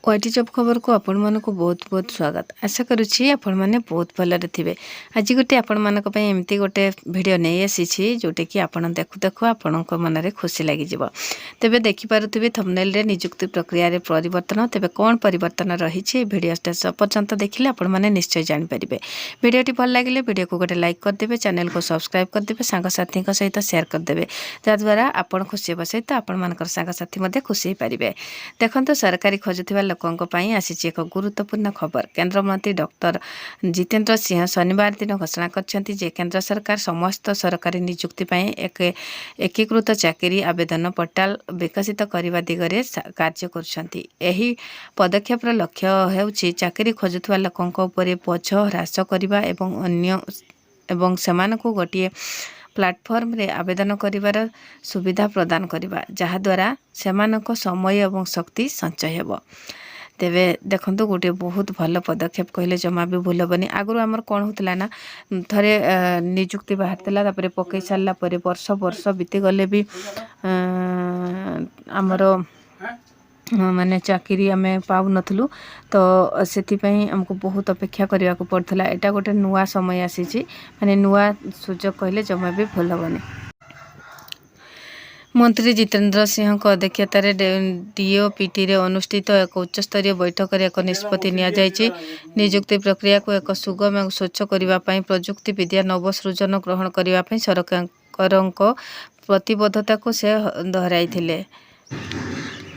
OT job खबर को आपण मानक बहुत बहुत स्वागत। आशा करुच्ची आपण मैंने बहुत भलरे थे। आज गोटे आपण मानक एमती गोटे भिडियो नहीं आसी जोटे कि आपण देखु देखु आपण मन में खुशी लगी। तेबे देखिपे थंबनेल रे नियुक्ति प्रक्रिया रे परिवर्तन तेबे कौन परिवर्तन रही भिडियो पर्यंत देखिले आपण मैंने निश्चय जानीपारे। भिडियोटी भल लगे भिडियो को गोटे लाइक करदे, चैनल को सब्सक्राइब करदे, सांगसाथी सहित शेयर करदे, जहाद्वारा आपण खुशी होगा सहित आपण मान सांगसाथी खुशी हो पारे। देखो सरकारी खोजुवा लोकों आसी एक गुरुत्वपूर्ण खबर। केंद्र मंत्री डॉक्टर जितेंद्र सिंह शनिवार दिन घोषणा करछंती जे केंद्र सरकार समस्त सरकारी नियुक्ति एक एकीकृत चाकरी आवेदन पोर्टाल विकसित करने दिगरे कार्य करछंती। एही पदक्षेप लक्ष्य हेउची चाकरी खोजुवा लोकों उपरे बोझ ह्रास करबा एवं सेमानकु गोटिए प्लाटफर्म रे आवेदन करिवार सुविधा प्रदान करबा, जहा द्वारा सेमानक समय एवं शक्ति संचय हेबो। तेबे देखंतु गोटे बहुत भल पदक्षेप कहले जमा भी भूल हेबनी। आगु आमर कौन होता ना थरे नियुक्ति बाहर तापर पकई सारा वर्ष वर्ष बीती गले भी आमर माने चाकरी आम पाऊ नथलु, तो से आमको बहुत अपेक्षा करने को पड़ता। एटा गोटे नुआ समय आसी माने नुआ सुजोग कहले जमा भी भूल हेबनी। मंत्री जितेंद्र सिंह अध्यक्षत डीओपीटी रे अनुष्ठित एक उच्चस्तरीय बैठक में एक निष्पत्ति नियुक्ति प्रक्रिया को एक सुगम और स्वच्छ करने प्रजुक्ति विद्या नवसृजन ग्रहण करने सरकार प्रतिबद्धता को से दोहराई।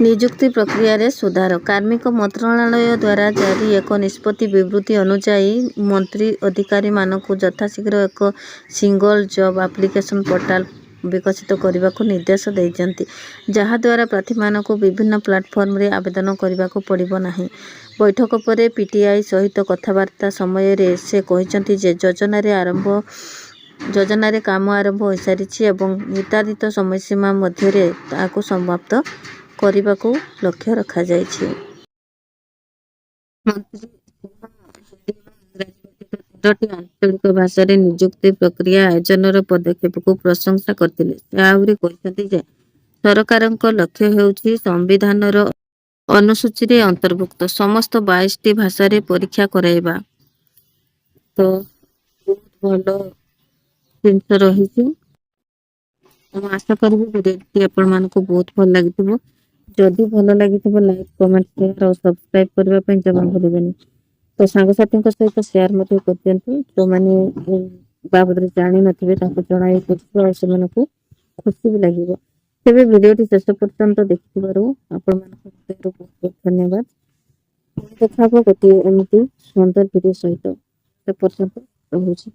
नियुक्ति प्रक्रिया रे सुधार कार्मिक मंत्रालय द्वारा जारी एक निष्पत्ति विवृत्ति अनुसार मंत्री अधिकारी मानक यथाशीघ्र एक सिंगल जॉब एप्लिकेशन पोर्टाल विकसित करने को निर्देश देइछन्ति, जहाद्वारा प्रार्थी मानक विभिन्न प्लाटफर्म रे आवेदन करने को पड़िबो नाही। बैठक पर पीटीआई सहित कथबार्ता समय रे से कहिसन्ति जे योजना रे काम आरंभ हो सारिछि एवं निर्धारित समय सीमा मध्य रे ताको समाप्त करने को लक्ष्य रखा जाइछि। आंचलिक भाषा रे नियुक्ति प्रक्रिया आयोजन पदक्षेप को प्रशंसा करते। सरकारक लक्ष्य हेउछि संविधान अनुसूची रे अंतर्भुक्त समस्त 22 भाषा रे परीक्षा कराइबा। तो बहुत भल जिनस रही। आशा करी भिडियो आपण मानक बहुत भल लगी। जदि भल लगी लाइक कमेंट शेयर और सब्सक्राइब करने जमा भूलें। तो सांगसाथी सहित शेयर कर जो मैंने बाबद जानी नथिबे जन खुशी भी लगे। तेरे भिडियोटी शेष पर्यंत देखिबारु आपण बहुत बहुत धन्यवाद। देखा गोटे एमती सुंदर भिडियो सहित से पर्यंत रहुछि।